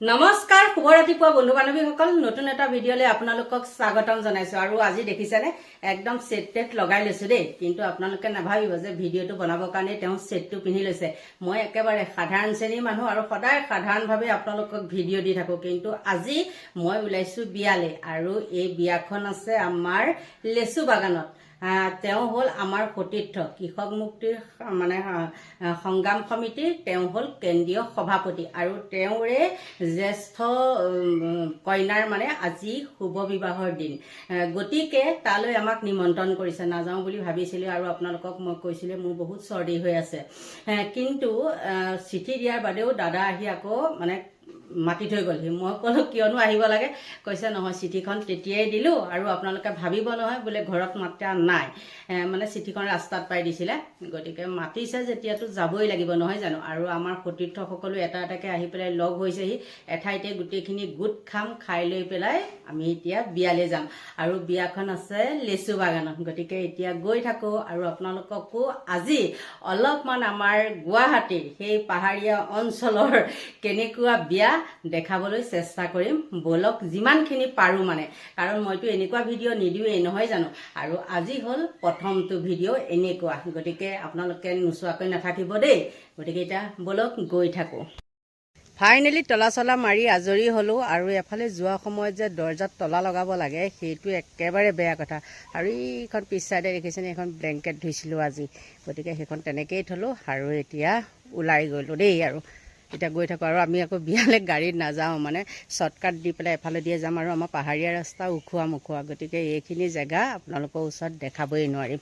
নমস্কাৰ শুভ ৰাতিপুৱা বন্ধু বান্ধৱীসকল নতুন এটা ভিডিঅ'লৈ আপোনালোকক স্বাগতম জনাইছো আৰু আজি দেখিছেনে একদম সেট লগাই লৈছো দেই কিন্তু আপোনালোকে নাভাবিব যে ভিডিঅ'টো বনাবৰ কাৰণে তেওঁ সেটটো পিন্ধি লৈছে মই একেবাৰে সাধাৰণ শ্ৰেণীৰ মানুহ আৰু সদায় সাধাৰণভাৱে আপোনালোকক ভিডিঅ' দি থাকো কিন্তু আজি মই ওলাইছো বিয়ালে আৰু এই বিয়াখন আছে আমাৰ লেচু বাগানত তেওঁ হল আমাৰ সতীৰ্থ কৃষক মুক্তিৰ মানে সংগ্ৰাম সমিতিৰ তেওঁ হল কেন্দ্ৰীয় সভাপতি আৰু তেওঁৰে জ্যেষ্ঠ কইনাৰ মানে আজি শুভ বিবাহৰ দিন গতিকে তালৈ আমাক নিমন্ত্ৰণ কৰিছে নাযাওঁ বুলি ভাবিছিলো আৰু আপোনালোকক মই কৈছিলে মোৰ বহুত চৰ্দি হৈ আছে কিন্তু চিঠি দিয়াৰ বাদেও দাদা আহি আকৌ মানে মাতি থৈ গ'লহি মই ক'লো কিয়নো আহিব লাগে কৈছে নহয় চিঠিখন তেতিয়াই দিলোঁ আৰু আপোনালোকে ভাবিব নহয় বোলে ঘৰত মাতা নাই মানে চিঠিখন ৰাস্তাত পাই দিছিলে গতিকে মাতিছে যেতিয়াতো যাবই লাগিব নহয় জানো আৰু আমাৰ সতীৰ্থসকলো এটা এটাকৈ আহি পেলাই লগ হৈছেহি এঠাইতে গোটেইখিনি গোট খাম খাই লৈ পেলাই আমি এতিয়া বিয়ালৈ যাম আৰু বিয়াখন আছে লেচু বাগানত গতিকে এতিয়া গৈ থাকোঁ আৰু আপোনালোককো আজি অলপমান আমাৰ গুৱাহাটীৰ সেই পাহাৰীয়া অঞ্চলৰ কেনেকুৱা বিয়া দেখাবলৈ চেষ্টা কৰিম বলক যিমানখিনি পাৰো মানে কাৰণ মইতো এনেকুৱা ভিডিঅ' নিদিওঁৱেই নহয় জানো আৰু আজি হ'ল প্ৰথমটো ভিডিঅ' এনেকুৱা গতিকে আপোনালোকে নোচোৱাকৈ নাথাকিব দেই গতিকে এতিয়া বলক গৈ থাকো ফাইনেলি তলা চলা মাৰি আজৰি হলো আৰু এফালে যোৱা সময়ত যে দৰ্জাত তলা লগাব লাগে সেইটো একেবাৰে বেয়া কথা আৰু এইখন পিছ চাইডে দেখিছেনে এখন ব্লেংকেট ধুইছিলোঁ আজি গতিকে সেইখন তেনেকেই থলো আৰু এতিয়া ওলাই গ'লো দেই আৰু এতিয়া গৈ থাকোঁ আৰু আমি আকৌ বিয়ালৈ গাড়ীত নাযাওঁ মানে শ্বৰ্টকাট দি পেলাই এফালে দিয়ে যাম আৰু আমাৰ পাহাৰীয়া ৰাস্তা উখোৱা মুখোৱা গতিকে এইখিনি জেগা আপোনালোকৰ ওচৰত দেখাবই নোৱাৰিম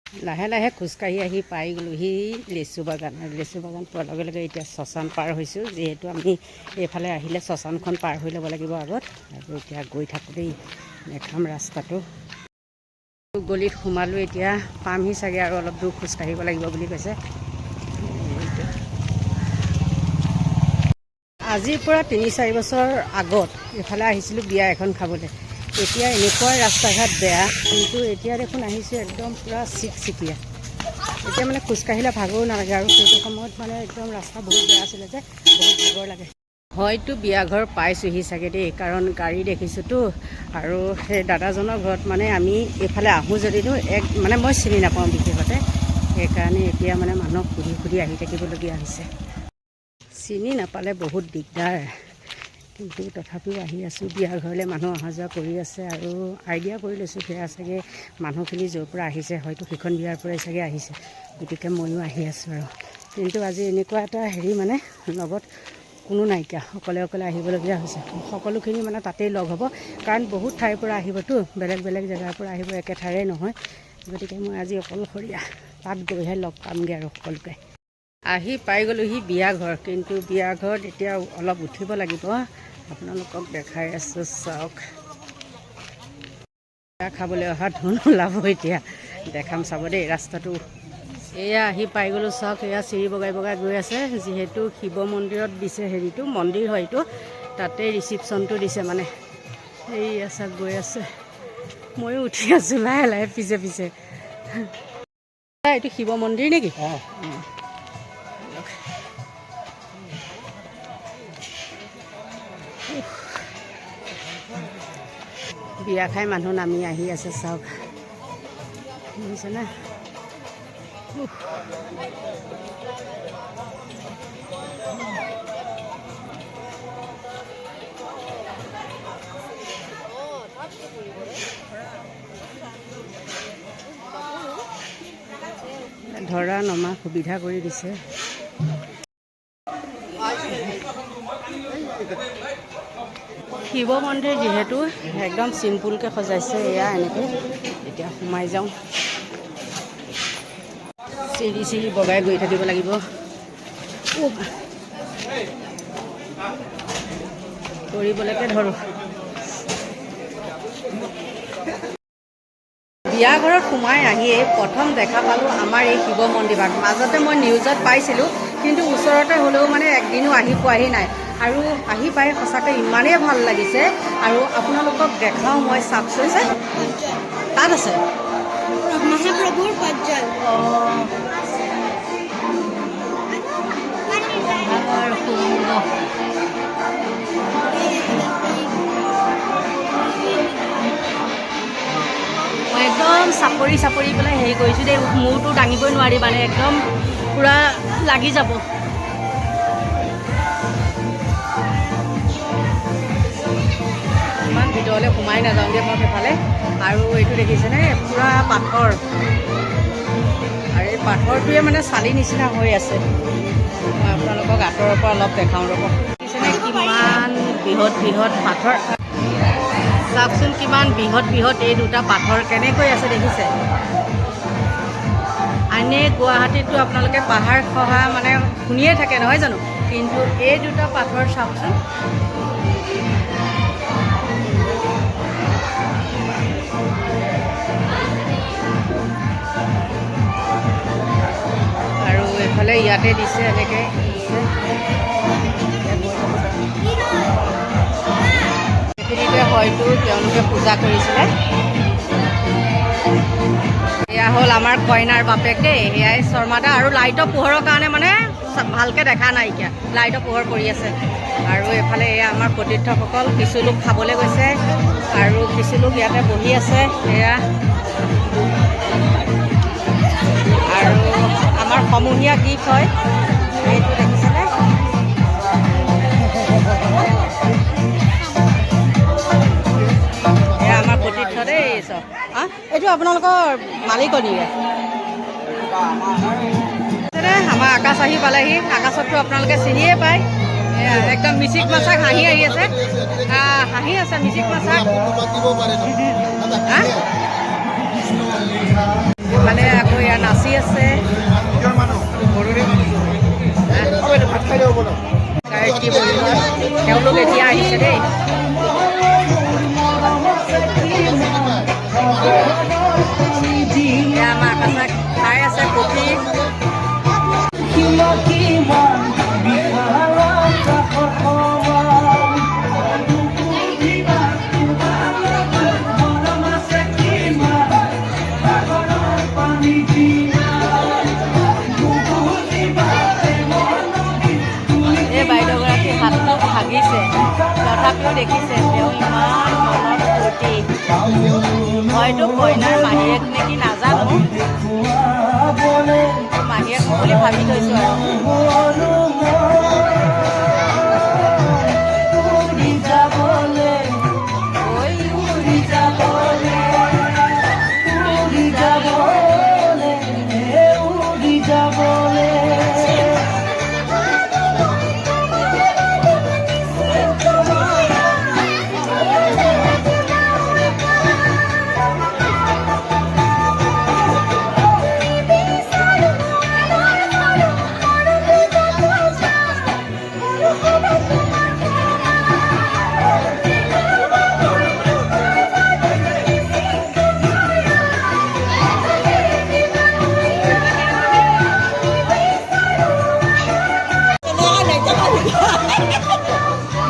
লাহে লাহে খোজকাঢ়ি আহি পাই গ'লোহি লেচু বাগান পোৱাৰ লগে লগে এতিয়া শ্মশান পাৰ হৈছোঁ যিহেতু আমি এইফালে আহিলে শ্মশানখন পাৰ হৈ ল'ব লাগিব আগত আৰু এতিয়া গৈ থাকোঁ দেই দেখাম ৰাস্তাটো গলিত সোমালোঁ এতিয়া পামহি চাগে আৰু অলপ দূৰ খোজকাঢ়িব লাগিব বুলি কৈছে আজিৰ পৰা ৩-৪ বছৰ আগত এইফালে আহিছিলোঁ বিয়া এখন খাবলৈ এতিয়া এনেকুৱা ৰাস্তা ঘাট বেয়া কিন্তু এতিয়া দেখোন আহিছোঁ একদম পূৰা চিকচিকীয়া এতিয়া মানে খোজকাঢ়িলে ভাগৰো নালাগে আৰু সেইটো সময়ত মানে একদম ৰাস্তা বহুত বেয়া আছিলে যে বহুত ভাগৰ লাগে হয়তো বিয়াঘৰ পাইছোঁহি চাগে দেই কাৰণ গাড়ী দেখিছোঁতো আৰু সেই দাদাজনৰ ঘৰত মানে আমি এইফালে আহোঁ যদিও মানে মই চিনি নাপাওঁ বিশেষতে সেইকাৰণে এতিয়া মানে মানুহক সুধি সুধি আহি থাকিবলগীয়া হৈছে চিনি নাপালে বহুত দিগদাৰ কিন্তু তথাপিও আহি আছোঁ বিয়া ঘৰলৈ মানুহ অহা যোৱা কৰি আছে আৰু আইডিয়া কৰি লৈছোঁ সেয়া চাগে মানুহখিনি য'ৰ পৰা আহিছে হয়তো সেইখন বিয়াৰ পৰাই চাগে আহিছে গতিকে ময়ো আহি আছোঁ আৰু কিন্তু আজি এনেকুৱা এটা হেৰি মানে লগত কোনো নাইকিয়া অকলে অকলে আহিবলগীয়া হৈছে সকলোখিনি মানে তাতেই লগ হ'ব কাৰণ বহুত ঠাইৰ পৰা আহিবতো বেলেগ বেলেগ জেগাৰ পৰা আহিব একে ঠাইৰে নহয় গতিকে মই আজি অকলশৰীয়া তাত গৈহে লগ পামগৈ আৰু সকলোকে আহি পাই গ'লোহি বিয়া ঘৰ কিন্তু বিয়া ঘৰত এতিয়া অলপ উঠিব লাগিব আপোনালোকক দেখাই আছোঁ চাওক বিয়া খাবলৈ অহা ধুন ওলাব এতিয়া দেখাম চাব দেই ৰাস্তাটো এয়া আহি পাই গ'লোঁ চাওক এয়া চিৰি বগাই বগাই গৈ আছে যিহেতু শিৱ মন্দিৰত দিছে হেৰিটো মন্দিৰ হয় এইটো তাতে ৰিচিপশ্যনটো দিছে মানে এয়া চাওক গৈ আছে ময়ো উঠি আছোঁ লাহে লাহে পিছে পিছে এইটো শিৱ মন্দিৰ নেকি বিয়া খাই মানুহ নামি আহি আছে চাওক বুজিছেনে ধৰা নমা সুবিধা কৰি দিছে শিৱ মন্দিৰ যিহেতু একদম চিম্পুলকৈ সজাইছে এয়া এনেকৈ এতিয়া সোমাই যাওঁ চিৰি চিৰি বগাই গৈ থাকিব লাগিব কৰিবলৈকে ধৰোঁ বিয়া ঘৰত সোমাই আহিয়ে প্ৰথম দেখা পালোঁ আমাৰ এই শিৱ মন্দিৰভাগ মাজতে মই নিউজত পাইছিলোঁ কিন্তু ওচৰতে হ'লেও মানে একদিনো আহি পোৱাহি নাই আৰু আহি পাই সঁচাকৈ ইমানেই ভাল লাগিছে আৰু আপোনালোকক দেখাওঁ মই চাওকচোন যে তাত আছে মহাপ্ৰভুৰ পজ্জল সুন্দৰ চাপৰি চাপৰি পেলাই হেৰি কৰিছোঁ দেই, মূৰটো দাঙিবই নোৱাৰি মানে একদম পূৰা লাগি যাব। ইমান ভিতৰলৈ সোমাই নাযাওঁ দেই মই সেইফালে। আৰু এইটো দেখিছেনে পূৰা পাথৰ, আৰু এই পাথৰটোৱে মানে চালি নিচিনা হৈ আছে। মই আপোনালোকক আঁতৰৰ পৰা অলপ দেখাওঁ ৰ'ব। দেখিছেনে কিমান বৃহৎ বৃহৎ পাথৰ, চাওকচোন কিমান বৃহৎ বৃহৎ এই দুটা পাথৰ কেনেকৈ আছে দেখিছে। এনে গুৱাহাটীততো আপোনালোকে পাহাৰ খহা মানে শুনিয়ে থাকে নহয় জানো, কিন্তু এই দুটা পাথৰ চাওকচোন। আৰু এইফালে ইয়াতে দিছে এনেকৈ এইখিনিতে হয়তো তেওঁলোকে পূজা কৰিছিলে। এয়া হ'ল আমাৰ কইনাৰ বাপেক দেই, এয়াই শৰ্মাদা। আৰু লাইটৰ পোহৰৰ কাৰণে মানে ভালকৈ দেখা নাইকিয়া, লাইটৰ পোহৰ পৰি আছে। আৰু এইফালে এয়া আমাৰ সতীৰ্থসকল, কিছু লোক খাবলৈ গৈছে আৰু কিছু লোক ইয়াতে বহি আছে। এয়া আৰু আমাৰ সমূহীয়া গীত হয়, এইটো দেখিছেনে। এয়া আমাৰ সতীৰ্থ দেই চব। এইটো আপোনালোকৰ মালিকনীয়ে আমাৰ আকাশ আহি পালেহি। আকাশতটো আপোনালোকে চিনিয়ে পায়, একদম মিচিক মাছাক হাঁহি আহি আছে, হাঁহি আছে মিচিক মাছাক। মানে আকৌ ইয়াত নাচি আছে। তেওঁলোক এতিয়া আহিছে দেই। আমাৰ আকাশাক খাই আছে কফি। এই বাইদেউগৰাকী হাতটো ভাগিছে, তথাপিও দেখিছে তেওঁ ইমান মনত ফূৰ্তি। হয়তো কইনাৰ মাহীয়েক নেকি নাজানো, মাহীয়েক বুলি ভাবি থৈছোঁ আৰু।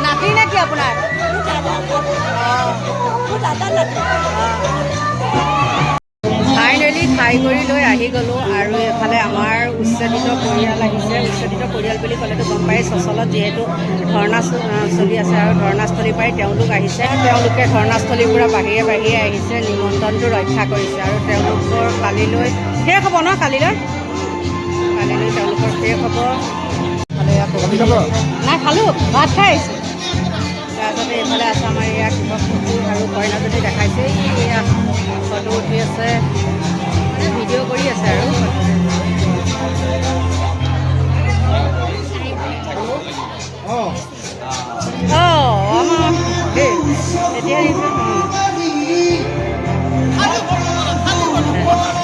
নাতি নেকি আপোনাৰ? ফাইনেলি খাই কৰি লৈ আহি গ'লোঁ। আৰু এইফালে আমাৰ উচ্ছেদিত পৰিয়াল আহিছে। উচ্ছেদিত পৰিয়াল বুলি ক'লেতো গম পাই, চচলত যিহেতু ধৰ্ণা চলি আছে আৰু ধৰ্ণাস্থলীৰ পৰাই তেওঁলোক আহিছে। তেওঁলোকে ধৰ্ণাস্থলীৰ পৰা বাহিৰে বাহিৰে আহিছে, নিমন্ত্ৰণটো ৰক্ষা কৰিছে। আৰু তেওঁলোকৰ কালিলৈ শেষ হ'ব ন, কালিলৈ তেওঁলোকৰ শেষ হ'ব। নাই খালোঁ, ভাত খাই আহিছোঁ। তাৰপিছতে এইফালে আছে আমাৰ এয়া কৃষক কুকুৰ আৰু কইনাজনী দেখাইছে, এয়া ফটো উঠি আছে, মানে ভিডিঅ' কৰি আছে আৰু। আমাৰ দেই এতিয়া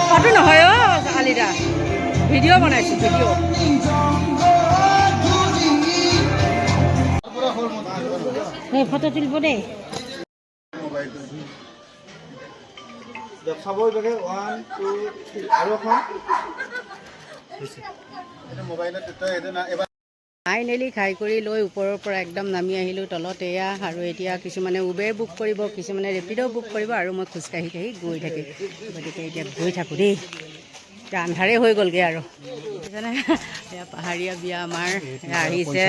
ফটো নহয় আলিদা, ভিডিঅ' বনাইছোঁ, ভিডিঅ'। ফটো তুলিব দেই। ফাইনেলি খাই কৰি লৈ ওপৰৰ পৰা একদম নামি আহিলোঁ তলত এয়া। আৰু এতিয়া কিছুমানে উবেৰ বুক কৰিব, কিছুমানে ৰেপিডো বুক কৰিব, আৰু মই খোজকাঢ়ি গৈ থাকিম। গতিকে এতিয়া গৈ থাকোঁ দেই, এতিয়া আন্ধাৰে হৈ গ'লগৈ আৰু। এয়া পাহাৰীয়া বিয়া আমাৰ আহিছে।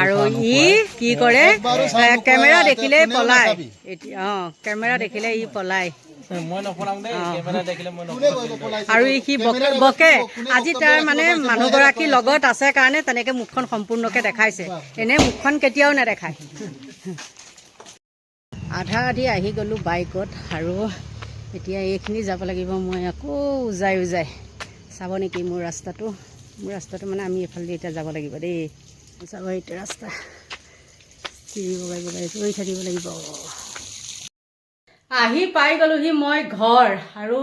আৰু ই কি কৰে, কেমেৰা দেখিলেই পলায়। এতিয়া কেমেৰা দেখিলে ই পলায়। আৰু সি বকে আজি তাৰ মানে মানুহগৰাকীৰ লগত আছে কাৰণে তেনেকে মুখখন সম্পূৰ্ণকে দেখাইছে, এনে মুখখন কেতিয়াও নেদেখায়। আধা আধি আহি গ'লোঁ বাইকত আৰু এতিয়া এইখিনি যাব লাগিব। মই আকৌ উজাই চাব নেকি মোৰ ৰাস্তাটো মানে আমি এইফালে এতিয়া যাব লাগিব দেই। চাব এইটো ৰাস্তা চিৰি বগাই ৰৈ থাকিব লাগিব। আহি পাই গ'লোহি মই ঘৰ, আৰু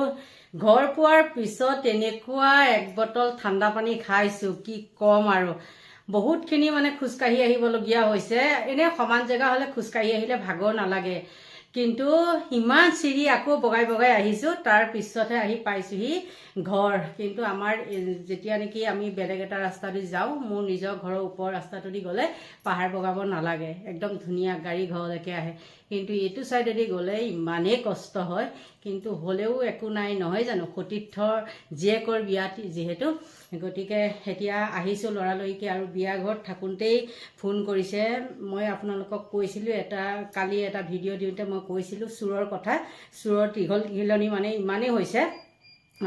ঘৰ পোৱাৰ পিছত এনেকুৱা এক বটল ঠাণ্ডা পানী খাইছোঁ কি ক'ম আৰু। বহুতখিনি মানে খোজকাঢ়ি আহিবলগীয়া হৈছে। এনেই সমান জেগা হ'লে খোজকাঢ়ি আহিলে ভাগৰ নালাগে, কিন্তু ইমান চিৰি আকৌ বগাই আহিছোঁ। তাৰ পিছতহে আহি পাইছোঁহি ঘৰ। কিন্তু আমাৰ যেতিয়া নেকি আমি বেলেগ এটা ৰাস্তা দি যাওঁ, মোৰ নিজৰ ঘৰৰ ওপৰৰ ৰাস্তাটো দি গ'লে পাহাৰ বগাব নালাগে, একদম ধুনীয়া গাড়ী ঘৰলৈকে আহে। কিন্তু এইটো ছাইডেদি গ'লে ইমানেই কষ্ট হয়, কিন্তু হ'লেও একো নাই নহয় জানো, সতীৰ্থৰ জীয়েকৰ বিয়া যিহেতু, গতিকে এতিয়া আহিছোঁ লৰালৰিকৈ। আৰু বিয়া ঘৰত থাকোঁতেই ফোন কৰিছে। মই আপোনালোকক কৈছিলোঁ কালি এটা ভিডিঅ' দিওঁতে মই কৈছিলোঁ চোৰৰ কথা। চোৰৰ দীঘলনি মানে ইমানেই হৈছে,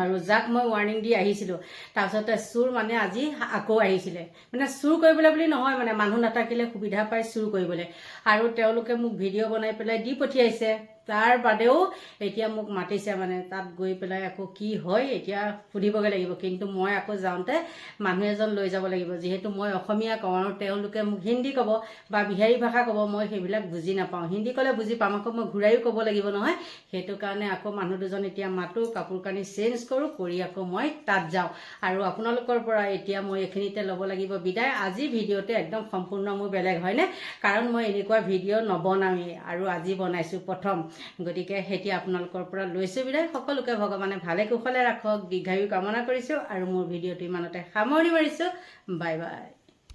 আৰু যাক মই ৱাৰ্ণিং দি আহিছিলোঁ, তাৰপিছতে চোৰ মানে আজি আকৌ আহিছিলে। মানে চুৰ কৰিবলৈ বুলি নহয়, মানে মানুহ নাথাকিলে সুবিধা পাই চুৰ কৰিবলৈ। আৰু তেওঁলোকে মোক ভিডিঅ' বনাই পেলাই দি পঠিয়াইছে। তাৰ বাদেও এতিয়া মোক মাতিছে, মানে তাত গৈ পেলাই আকৌ কি হয় এতিয়া সুধিবগৈ লাগিব। কিন্তু মই আকৌ যাওঁতে মানুহ এজন লৈ যাব লাগিব, যিহেতু মই অসমীয়া কওঁ আৰু তেওঁলোকে মোক হিন্দী ক'ব বা বিহাৰী ভাষা ক'ব, মই সেইবিলাক বুজি নাপাওঁ। হিন্দী ক'লে বুজি পাম, আকৌ মই ঘূৰাইও ক'ব লাগিব নহয়। সেইটো কাৰণে আকৌ মানুহ দুজন এতিয়া মাতোঁ, কাপোৰ কানি চেঞ্জ কৰি আকৌ মই তাত যাওঁ। আৰু আপোনালোকৰ পৰা এতিয়া মই এইখিনিতে ল'ব লাগিব বিদায়। আজি ভিডিঅ'টো একদম সম্পূৰ্ণ মোৰ বেলেগ হয়নে, কাৰণ মই এনেকুৱা ভিডিঅ' নবনাওঁৱেই, আৰু আজি বনাইছোঁ প্ৰথম। গতিকে এতিয়া আপোনালোকৰ পৰা লৈছোঁ বিদায়। সকলোকে ভগৱানে ভালে কুশলে ৰাখক, দীৰ্ঘায়ু কামনা কৰিছোঁ। আৰু মোৰ ভিডিঅ'টো ইমানতে সামৰণি মাৰিছোঁ। Bye bye.